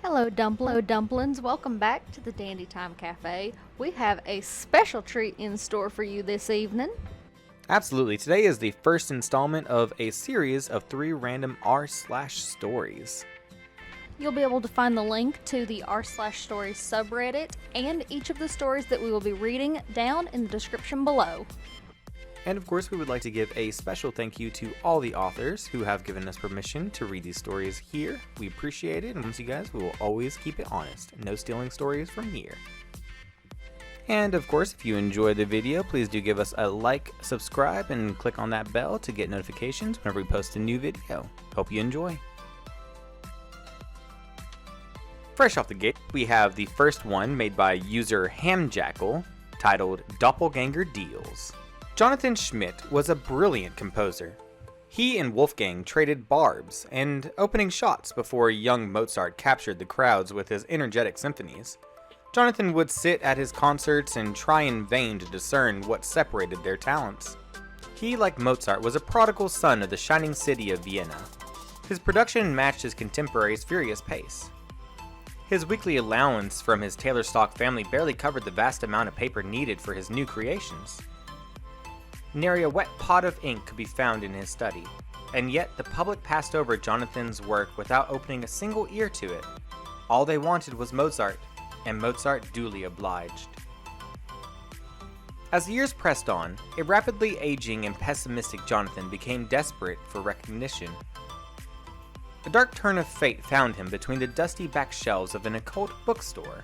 Hello, dumplings. Welcome back to the Dandy Time Cafe. We have a special treat in store for you this evening. Absolutely. Today is the first installment of a series of 3 random r/stories. You'll be able to find the link to the r/stories subreddit and each of the stories that we will be reading down in the description below. And of course, we would like to give a special thank you to all the authors who have given us permission to read these stories here. We appreciate it, and once you guys, we will always keep it honest. No stealing stories from here. And of course, if you enjoyed the video, please do give us a like, subscribe, and click on that bell to get notifications whenever we post a new video. Hope you enjoy. Fresh off the gate, we have the first one made by user Hamjackal, titled Doppelganger Deals. Jonathan Schmidt was a brilliant composer. He and Wolfgang traded barbs and opening shots before young Mozart captured the crowds with his energetic symphonies. Jonathan would sit at his concerts and try in vain to discern what separated their talents. He, like Mozart, was a prodigal son of the shining city of Vienna. His production matched his contemporaries' furious pace. His weekly allowance from his tailor stock family barely covered the vast amount of paper needed for his new creations. Nary a wet pot of ink could be found in his study, and yet the public passed over Jonathan's work without opening a single ear to it. All they wanted was Mozart, and Mozart duly obliged. As the years pressed on, a rapidly aging and pessimistic Jonathan became desperate for recognition. A dark turn of fate found him between the dusty back shelves of an occult bookstore.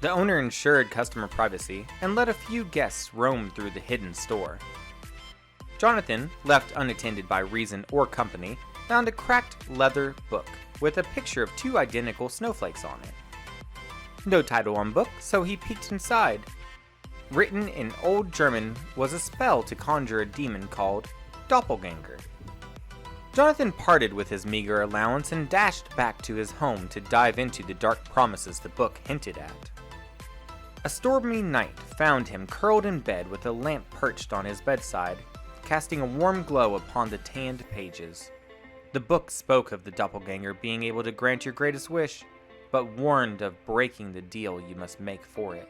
The owner ensured customer privacy and let a few guests roam through the hidden store. Jonathan, left unattended by reason or company, found a cracked leather book with a picture of 2 identical snowflakes on it. No title on book, so he peeked inside. Written in Old German was a spell to conjure a demon called Doppelganger. Jonathan parted with his meager allowance and dashed back to his home to dive into the dark promises the book hinted at. A stormy night found him curled in bed with a lamp perched on his bedside, casting a warm glow upon the tanned pages. The book spoke of the doppelganger being able to grant your greatest wish, but warned of breaking the deal you must make for it.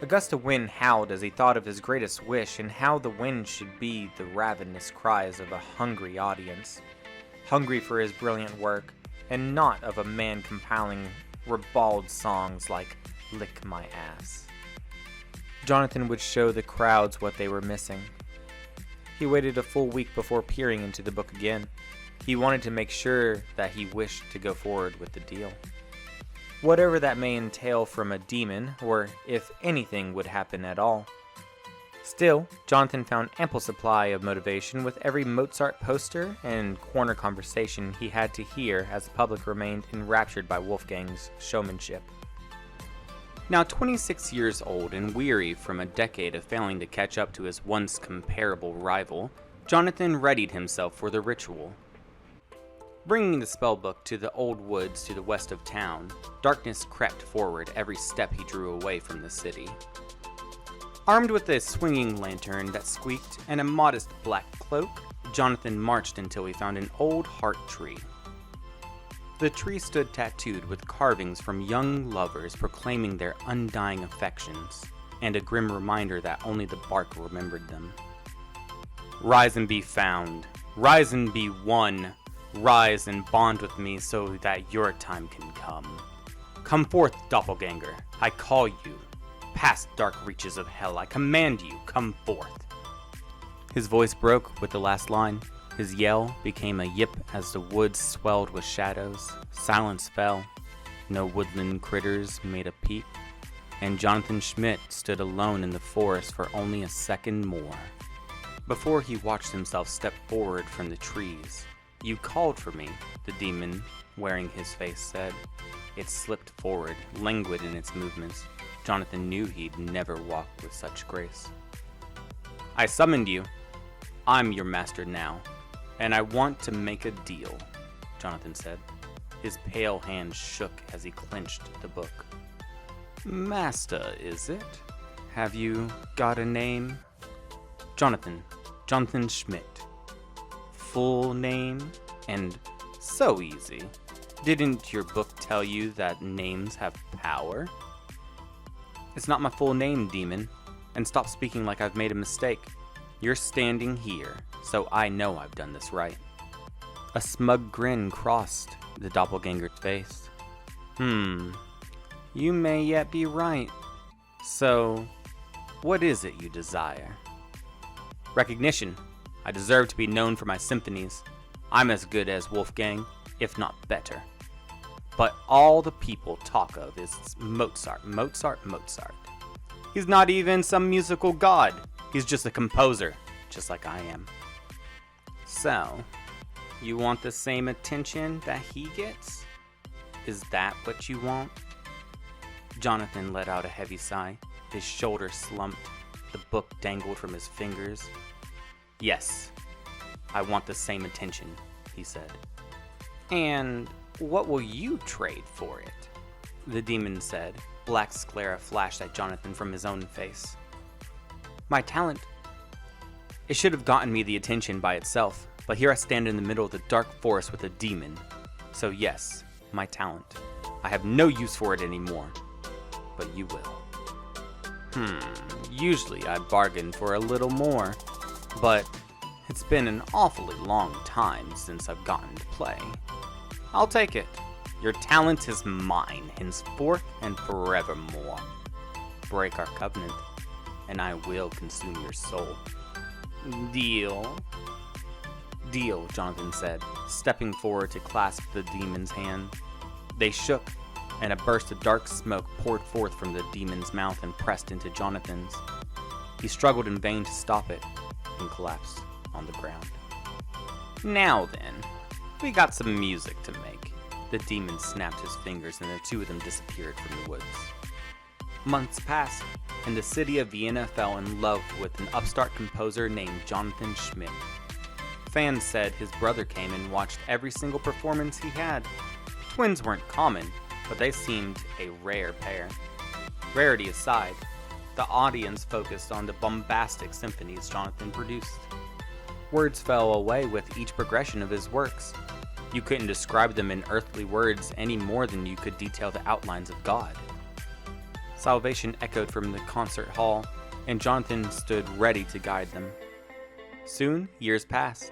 A gust of wind howled as he thought of his greatest wish and how the wind should be the ravenous cries of a hungry audience, hungry for his brilliant work, and not of a man compiling ribald songs like Lick My Ass. Jonathan would show the crowds what they were missing. He waited a full week before peering into the book again. He wanted to make sure that he wished to go forward with the deal. Whatever that may entail from a demon, or if anything would happen at all. Still, Jonathan found ample supply of motivation with every Mozart poster and corner conversation he had to hear as the public remained enraptured by Wolfgang's showmanship. Now 26 years old and weary from a decade of failing to catch up to his once comparable rival, Jonathan readied himself for the ritual. Bringing the spellbook to the old woods to the west of town, darkness crept forward every step he drew away from the city. Armed with a swinging lantern that squeaked and a modest black cloak, Jonathan marched until he found an old heart tree. The tree stood tattooed with carvings from young lovers proclaiming their undying affections, and a grim reminder that only the bark remembered them. Rise and be found. Rise and be one. Rise and bond with me so that your time can come. Come forth, doppelganger. I call you. Past dark reaches of hell, I command you, come forth. His voice broke with the last line. His yell became a yip as the woods swelled with shadows. Silence fell. No woodland critters made a peep. And Jonathan Schmidt stood alone in the forest for only a second more. Before he watched himself step forward from the trees. You called for me, the demon, wearing his face, said. It slipped forward, languid in its movements. Jonathan knew he'd never walk with such grace. I summoned you. I'm your master now, and I want to make a deal, Jonathan said. His pale hand shook as he clenched the book. Master, is it? Have you got a name? Jonathan Schmidt. Full name, and so easy. Didn't your book tell you that names have power? It's not my full name, demon, and stop speaking like I've made a mistake. You're standing here, so I know I've done this right. A smug grin crossed the doppelganger's face. You may yet be right. So, what is it you desire? Recognition. I deserve to be known for my symphonies. I'm as good as Wolfgang, if not better. But all the people talk of is Mozart. He's not even some musical god. He's just a composer, just like I am. So, you want the same attention that he gets? Is that what you want? Jonathan let out a heavy sigh. His shoulders slumped. The book dangled from his fingers. Yes, I want the same attention, he said. And what will you trade for it? The demon said. Black sclera flashed at Jonathan from his own face. My talent. It should have gotten me the attention by itself, but here I stand in the middle of the dark forest with a demon. So yes, my talent. I have no use for it anymore, but you will. Usually I bargain for a little more, but it's been an awfully long time since I've gotten to play. I'll take it. Your talent is mine, henceforth and forevermore. Break our covenant, and I will consume your soul. Deal? Deal, Jonathan said, stepping forward to clasp the demon's hand. They shook, and a burst of dark smoke poured forth from the demon's mouth and pressed into Jonathan's. He struggled in vain to stop it, and collapsed on the ground. Now then, we got some music to make. The demon snapped his fingers, and the two of them disappeared from the woods. Months passed, and the city of Vienna fell in love with an upstart composer named Jonathan Schmidt. Fans said his brother came and watched every single performance he had. Twins weren't common, but they seemed a rare pair. Rarity aside, the audience focused on the bombastic symphonies Jonathan produced. Words fell away with each progression of his works. You couldn't describe them in earthly words any more than you could detail the outlines of God. Salvation echoed from the concert hall, and Jonathan stood ready to guide them. Soon, years passed,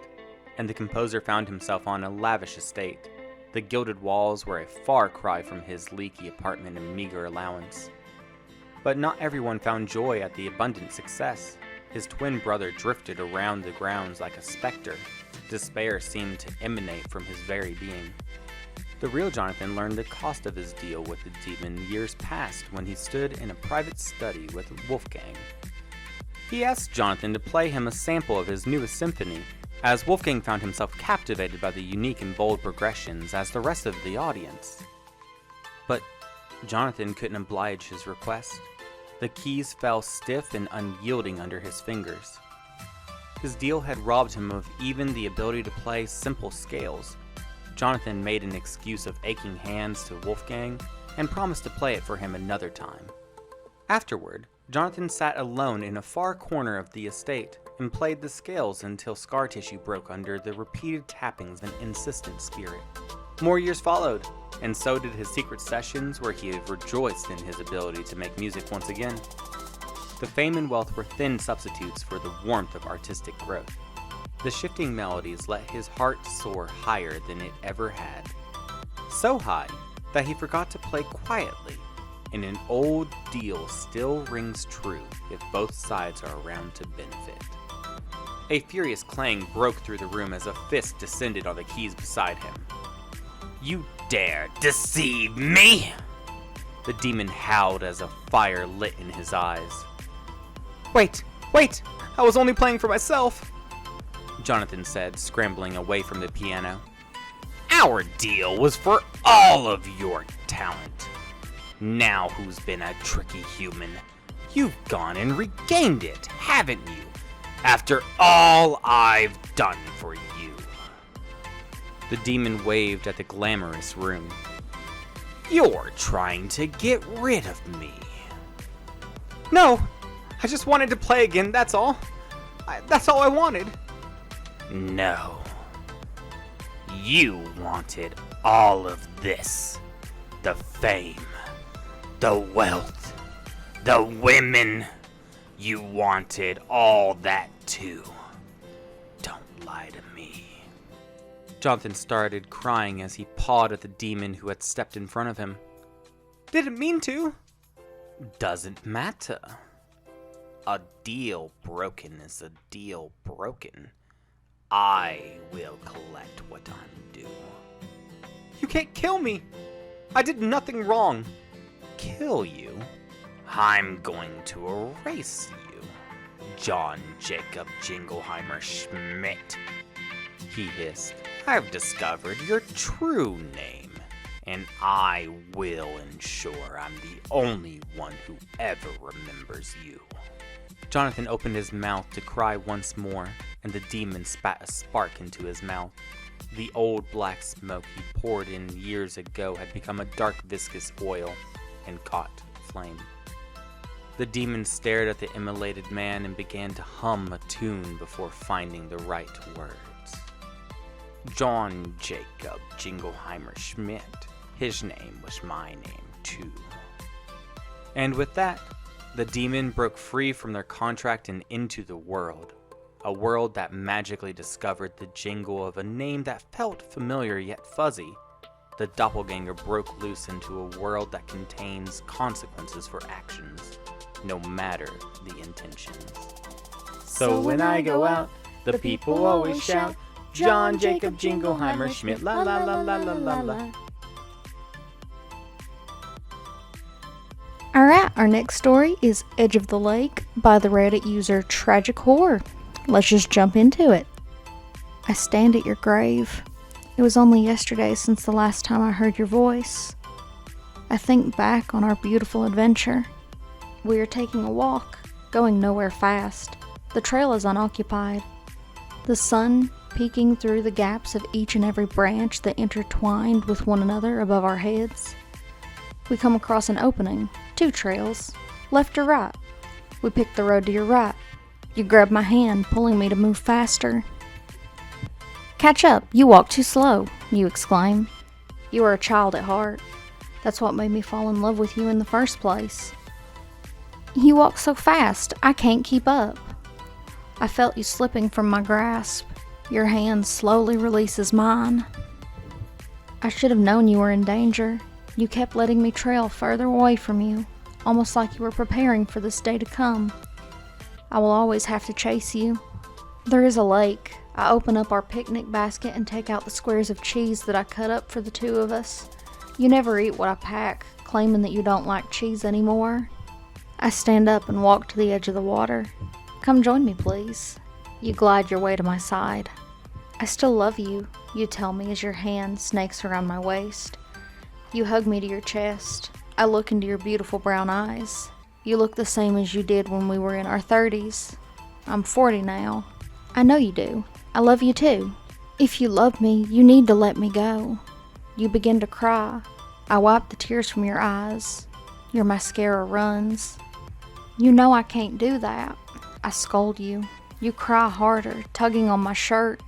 and the composer found himself on a lavish estate. The gilded walls were a far cry from his leaky apartment and meager allowance. But not everyone found joy at the abundant success. His twin brother drifted around the grounds like a specter. Despair seemed to emanate from his very being. The real Jonathan learned the cost of his deal with the demon years past when he stood in a private study with Wolfgang. He asked Jonathan to play him a sample of his newest symphony, as Wolfgang found himself captivated by the unique and bold progressions as the rest of the audience. But Jonathan couldn't oblige his request. The keys fell stiff and unyielding under his fingers. His deal had robbed him of even the ability to play simple scales. Jonathan made an excuse of aching hands to Wolfgang and promised to play it for him another time. Afterward, Jonathan sat alone in a far corner of the estate and played the scales until scar tissue broke under the repeated tappings of an insistent spirit. More years followed, and so did his secret sessions where he rejoiced in his ability to make music once again. The fame and wealth were thin substitutes for the warmth of artistic growth. The shifting melodies let his heart soar higher than it ever had. So high that he forgot to play quietly, and an old deal still rings true if both sides are around to benefit. A furious clang broke through the room as a fist descended on the keys beside him. You dare deceive me? The demon howled as a fire lit in his eyes. Wait! I was only playing for myself! Jonathan said, scrambling away from the piano. Our deal was for all of your talent. Now who's been a tricky human? You've gone and regained it, haven't you? After all I've done for you. The demon waved at the glamorous room. You're trying to get rid of me. No, I just wanted to play again, that's all. That's all I wanted. No. You wanted all of this. The fame, the wealth, the women. You wanted all that too. Don't lie to me. Jonathan started crying as he pawed at the demon who had stepped in front of him. Didn't mean to. Doesn't matter. A deal broken is a deal broken. I will collect what I'm due. You can't kill me. I did nothing wrong. Kill you? I'm going to erase you. John Jacob Jingleheimer Schmidt. He hissed. I've discovered your true name, and I will ensure I'm the only one who ever remembers you. Jonathan opened his mouth to cry once more, and the demon spat a spark into his mouth. The old black smoke he poured in years ago had become a dark viscous oil and caught flame. The demon stared at the immolated man and began to hum a tune before finding the right words. John Jacob Jingleheimer Schmidt. His name was my name too. And with that, the demon broke free from their contract and into the world. A world that magically discovered the jingle of a name that felt familiar yet fuzzy. The doppelganger broke loose into a world that contains consequences for actions, no matter the intentions. So when I go out, the people always shout, John Jacob Jingleheimer Schmidt, la la la la la la la. Alright, our next story is Edge of the Lake by the Reddit user Tragic Horror. Let's just jump into it. I stand at your grave. It was only yesterday since the last time I heard your voice. I think back on our beautiful adventure. We are taking a walk, going nowhere fast. The trail is unoccupied. The sun peeking through the gaps of each and every branch that intertwined with one another above our heads. We come across an opening, 2 trails, left or right. We pick the road to your right. You grab my hand, pulling me to move faster. Catch up, you walk too slow, you exclaim. You are a child at heart. That's what made me fall in love with you in the first place. You walk so fast, I can't keep up. I felt you slipping from my grasp. Your hand slowly releases mine. I should have known you were in danger. You kept letting me trail further away from you, almost like you were preparing for this day to come. I will always have to chase you. There is a lake. I open up our picnic basket and take out the squares of cheese that I cut up for the 2 of us. You never eat what I pack, claiming that you don't like cheese anymore. I stand up and walk to the edge of the water. Come join me, please. You glide your way to my side. I still love you, you tell me as your hand snakes around my waist. You hug me to your chest. I look into your beautiful brown eyes. You look the same as you did when we were in our 30s. I'm 40 now. I know you do. I love you too. If you love me, you need to let me go. You begin to cry. I wipe the tears from your eyes. Your mascara runs. You know I can't do that. I scold you. You cry harder, tugging on my shirt.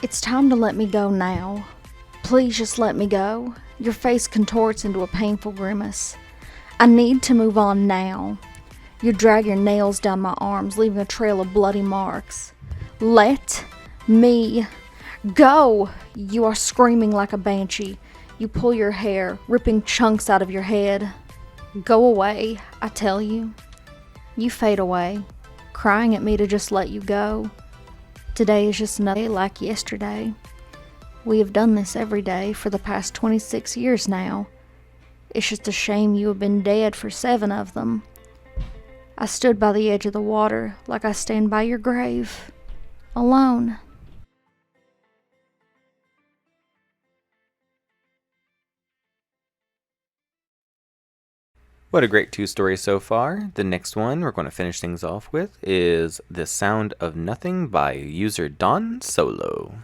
It's time to let me go now. Please just let me go. Your face contorts into a painful grimace. I need to move on now. You drag your nails down my arms, leaving a trail of bloody marks. Let me go! You are screaming like a banshee. You pull your hair, ripping chunks out of your head. Go away, I tell you. You fade away, crying at me to just let you go. Today is just another day like yesterday. We have done this every day for the past 26 years now. It's just a shame you have been dead for 7 of them. I stood by the edge of the water like I stand by your grave, alone. What a great 2 stories so far. The next one we're going to finish things off with is The Sound of Nothing by user Don Solo.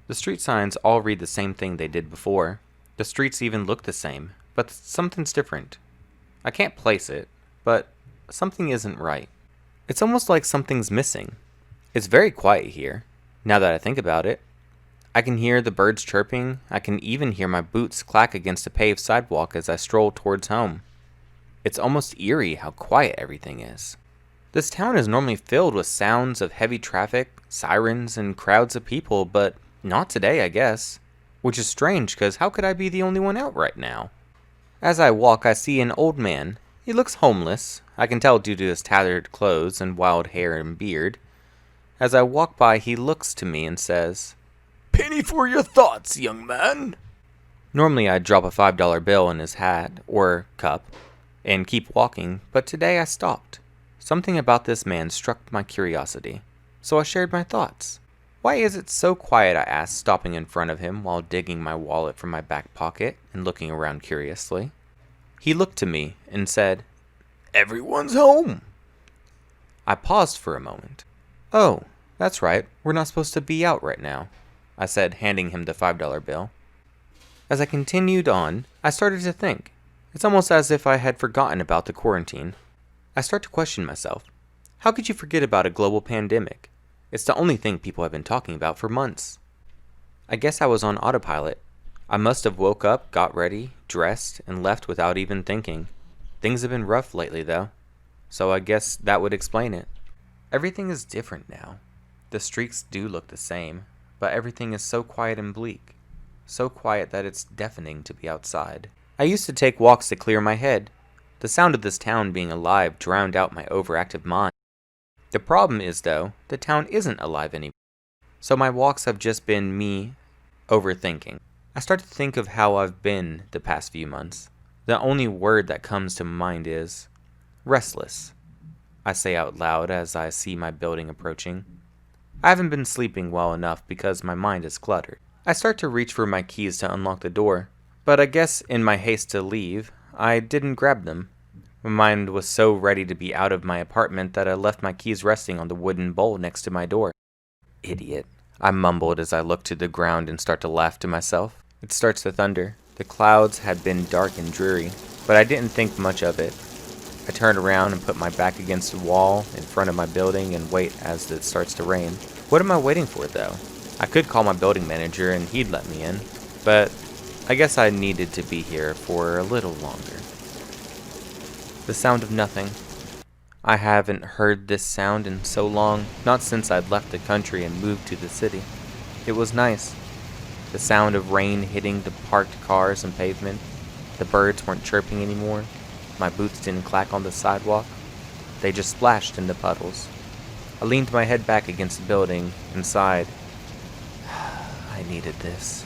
The street signs all read the same thing they did before. The streets even look the same, but something's different. I can't place it, but something isn't right. It's almost like something's missing. It's very quiet here, now that I think about it. I can hear the birds chirping. I can even hear my boots clack against a paved sidewalk as I stroll towards home. It's almost eerie how quiet everything is. This town is normally filled with sounds of heavy traffic, sirens, and crowds of people, but not today, I guess. Which is strange, because how could I be the only one out right now? As I walk, I see an old man. He looks homeless. I can tell due to his tattered clothes and wild hair and beard. As I walk by, he looks to me and says, "Penny for your thoughts, young man." Normally I'd drop a $5 bill in his hat, or cup, and keep walking, but today I stopped. Something about this man struck my curiosity, so I shared my thoughts. "Why is it so quiet?" I asked, stopping in front of him while digging my wallet from my back pocket and looking around curiously. He looked to me and said, "Everyone's home." I paused for a moment. "Oh, that's right, we're not supposed to be out right now," I said, handing him the $5 bill. As I continued on, I started to think. It's almost as if I had forgotten about the quarantine. I start to question myself. How could you forget about a global pandemic? It's the only thing people have been talking about for months. I guess I was on autopilot. I must have woke up, got ready, dressed, and left without even thinking. Things have been rough lately, though, so I guess that would explain it. Everything is different now. The streets do look the same, but everything is so quiet and bleak. So quiet that it's deafening to be outside. I used to take walks to clear my head. The sound of this town being alive drowned out my overactive mind. The problem is, though, the town isn't alive anymore. So my walks have just been me overthinking. I start to think of how I've been the past few months. The only word that comes to mind is restless. I say out loud as I see my building approaching. I haven't been sleeping well enough because my mind is cluttered. I start to reach for my keys to unlock the door, but I guess in my haste to leave, I didn't grab them. My mind was so ready to be out of my apartment that I left my keys resting on the wooden bowl next to my door. Idiot, I mumbled as I looked to the ground and start to laugh to myself. It starts to thunder. The clouds had been dark and dreary, but I didn't think much of it. I turn around and put my back against the wall in front of my building and wait as it starts to rain. What am I waiting for, though? I could call my building manager and he'd let me in, but I guess I needed to be here for a little longer. The sound of nothing. I haven't heard this sound in so long, not since I'd left the country and moved to the city. It was nice. The sound of rain hitting the parked cars and pavement. The birds weren't chirping anymore. My boots didn't clack on the sidewalk. They just splashed in the puddles. I leaned my head back against the building and sighed. I needed this.